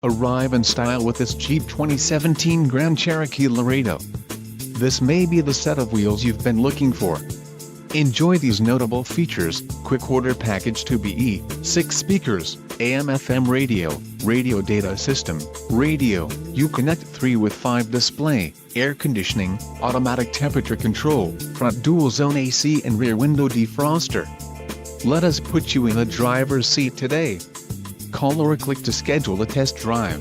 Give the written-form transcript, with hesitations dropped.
Arrive in style with this Jeep 2017 Grand Cherokee Laredo. This may be the set of wheels you've been looking for. Enjoy these notable features: quick order package 2BE, 6 speakers, AM/FM radio, radio data system, radio, Uconnect 3 with 5 display, air conditioning, automatic temperature control, front dual zone AC and rear window defroster. Let us put you in the driver's seat today. Call or click to schedule a test drive.